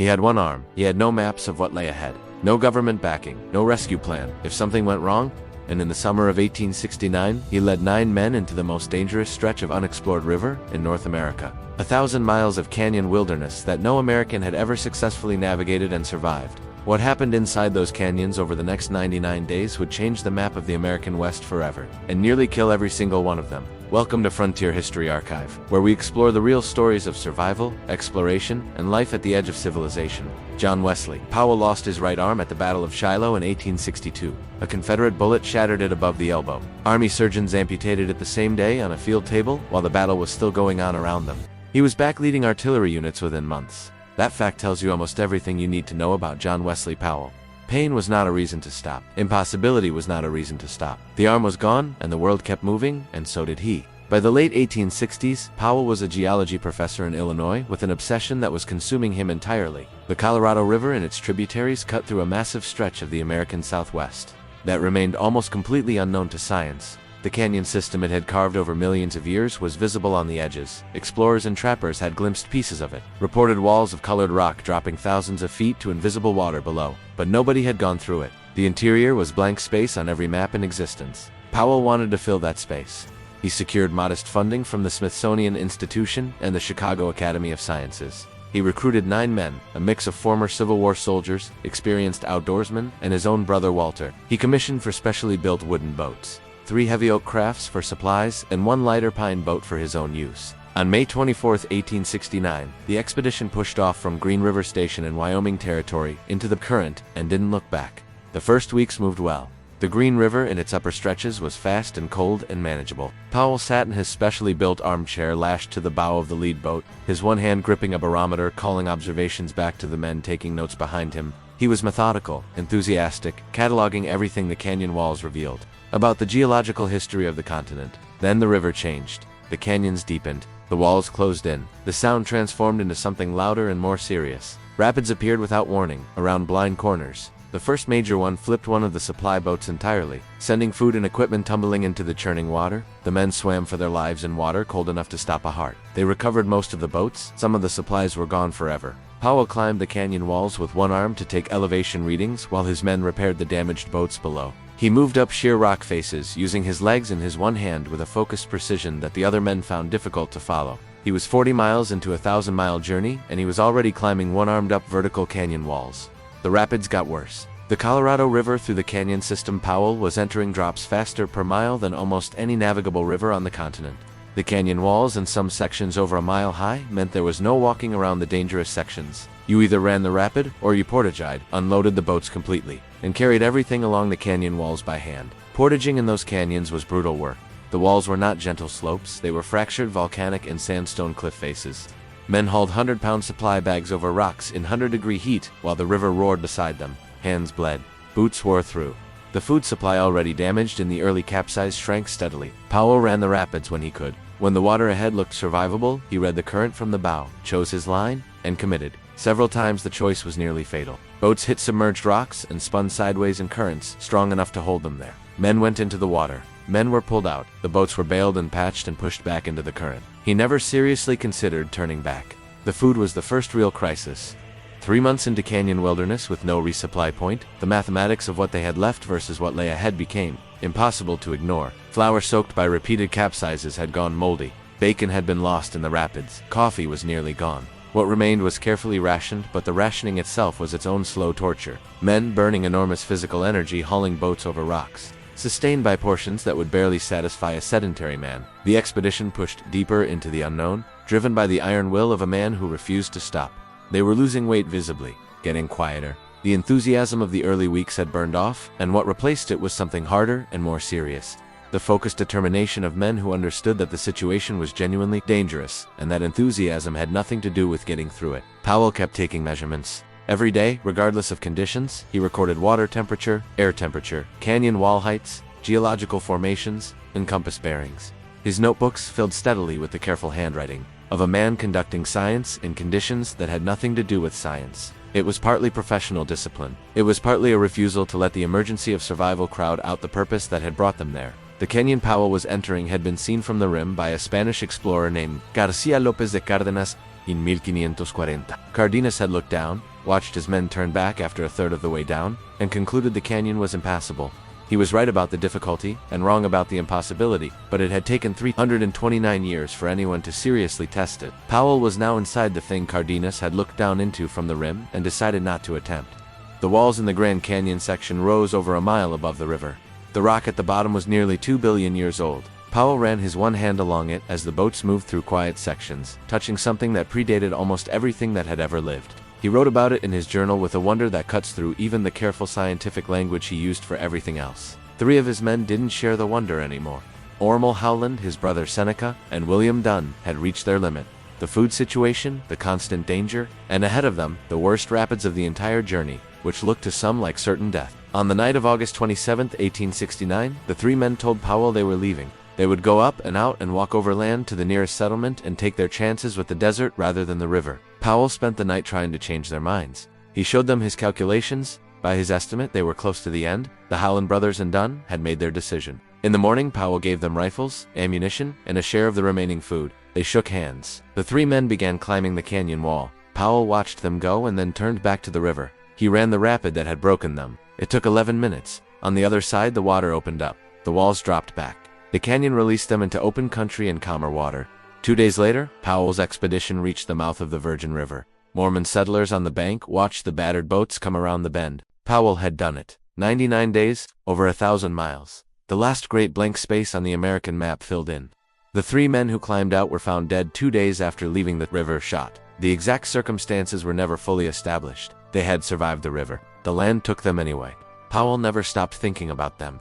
He had one arm. He had no maps of what lay ahead. No government backing, no rescue plan. If something went wrong, and in the summer of 1869, he led 9 men into the most dangerous stretch of unexplored river in North America. 1,000 miles of canyon wilderness that no American had ever successfully navigated and survived. What happened inside those canyons over the next 99 days would change the map of the American West forever, and nearly kill every single one of them. Welcome to Frontier History Archive, where we explore the real stories of survival, exploration, and life at the edge of civilization. John Wesley Powell lost his right arm at the Battle of Shiloh in 1862. A Confederate bullet shattered it above the elbow. Army surgeons amputated it the same day on a field table while the battle was still going on around them. He was back leading artillery units within months. That fact tells you almost everything you need to know about John Wesley Powell. Pain was not a reason to stop. Impossibility was not a reason to stop. The arm was gone, and the world kept moving, and so did he. By the late 1860s, Powell was a geology professor in Illinois with an obsession that was consuming him entirely. The Colorado River and its tributaries cut through a massive stretch of the American Southwest that remained almost completely unknown to science. The canyon system it had carved over millions of years was visible on the edges. Explorers and trappers had glimpsed pieces of it, reported walls of colored rock dropping thousands of feet to invisible water below, but nobody had gone through it. The interior was blank space on every map in existence. Powell wanted to fill that space. He secured modest funding from the Smithsonian Institution and the Chicago Academy of Sciences. He recruited 9 men, a mix of former Civil War soldiers, experienced outdoorsmen, and his own brother Walter. He commissioned for specially built wooden boats, 3 heavy oak crafts for supplies, and 1 lighter pine boat for his own use. On May 24, 1869, the expedition pushed off from Green River Station in Wyoming Territory into the current and didn't look back. The first weeks moved well. The Green River in its upper stretches was fast and cold and manageable. Powell sat in his specially built armchair lashed to the bow of the lead boat, his one hand gripping a barometer, calling observations back to the men taking notes behind him. He was methodical, enthusiastic, cataloging everything the canyon walls revealed about the geological history of the continent. Then the river changed. The canyons deepened. The walls closed in. The sound transformed into something louder and more serious. Rapids appeared without warning, around blind corners. The first major one flipped one of the supply boats entirely, sending food and equipment tumbling into the churning water. The men swam for their lives in water cold enough to stop a heart. They recovered most of the boats. Some of the supplies were gone forever. Powell climbed the canyon walls with one arm to take elevation readings while his men repaired the damaged boats below. He moved up sheer rock faces, using his legs and his one hand with a focused precision that the other men found difficult to follow. He was 40 miles into a 1,000-mile journey, and he was already climbing one-armed up vertical canyon walls. The rapids got worse. The Colorado River through the canyon system Powell was entering drops faster per mile than almost any navigable river on the continent. The canyon walls, in some sections over a mile high, meant there was no walking around the dangerous sections. You either ran the rapid or you portaged, unloaded the boats completely, and carried everything along the canyon walls by hand. Portaging in those canyons was brutal work. The walls were not gentle slopes, they were fractured volcanic and sandstone cliff faces. Men hauled 100-pound supply bags over rocks in 100-degree heat while the river roared beside them. Hands bled. Boots wore through. The food supply already damaged in the early capsize shrank steadily. Powell ran the rapids when he could. When the water ahead looked survivable, he read the current from the bow, chose his line, and committed. Several times the choice was nearly fatal. Boats hit submerged rocks and spun sideways in currents strong enough to hold them there. Men went into the water. Men were pulled out. The boats were bailed and patched and pushed back into the current. He never seriously considered turning back. The food was the first real crisis. 3 months into canyon wilderness with no resupply point, the mathematics of what they had left versus what lay ahead became impossible to ignore. Flour soaked by repeated capsizes had gone moldy. Bacon had been lost in the rapids. Coffee was nearly gone. What remained was carefully rationed, but the rationing itself was its own slow torture. Men burning enormous physical energy hauling boats over rocks, sustained by portions that would barely satisfy a sedentary man. The expedition pushed deeper into the unknown, driven by the iron will of a man who refused to stop. They were losing weight visibly, getting quieter. The enthusiasm of the early weeks had burned off, and what replaced it was something harder and more serious. The focused determination of men who understood that the situation was genuinely dangerous, and that enthusiasm had nothing to do with getting through it. Powell kept taking measurements. Every day, regardless of conditions, he recorded water temperature, air temperature, canyon wall heights, geological formations, and compass bearings. His notebooks filled steadily with the careful handwriting of a man conducting science in conditions that had nothing to do with science. It was partly professional discipline. It was partly a refusal to let the emergency of survival crowd out the purpose that had brought them there. The canyon Powell was entering had been seen from the rim by a Spanish explorer named García López de Cárdenas in 1540. Cardenas had looked down, watched his men turn back after a third of the way down, and concluded the canyon was impassable. He was right about the difficulty, and wrong about the impossibility, but it had taken 329 years for anyone to seriously test it. Powell was now inside the thing Cardenas had looked down into from the rim and decided not to attempt. The walls in the Grand Canyon section rose over a mile above the river. The rock at the bottom was nearly 2 billion years old. Powell ran his one hand along it as the boats moved through quiet sections, touching something that predated almost everything that had ever lived. He wrote about it in his journal with a wonder that cuts through even the careful scientific language he used for everything else. 3 of his men didn't share the wonder anymore. Ormel Howland, his brother Seneca, and William Dunn had reached their limit. The food situation, the constant danger, and ahead of them, the worst rapids of the entire journey, which looked to some like certain death. On the night of August 27, 1869, the 3 men told Powell they were leaving. They would go up and out and walk overland to the nearest settlement and take their chances with the desert rather than the river. Powell spent the night trying to change their minds. He showed them his calculations. By his estimate, they were close to the end. The Howland brothers and Dunn had made their decision. In the morning, Powell gave them rifles, ammunition, and a share of the remaining food. They shook hands. The 3 men began climbing the canyon wall. Powell watched them go and then turned back to the river. He ran the rapid that had broken them. It took 11 minutes. On the other side, the water opened up. The walls dropped back. The canyon released them into open country and calmer water. 2 days later, Powell's expedition reached the mouth of the Virgin River. Mormon settlers on the bank watched the battered boats come around the bend. Powell had done it. 99 days, over 1,000 miles. The last great blank space on the American map filled in. The 3 men who climbed out were found dead 2 days after leaving the river shot. The exact circumstances were never fully established. They had survived the river. The land took them anyway. Powell never stopped thinking about them.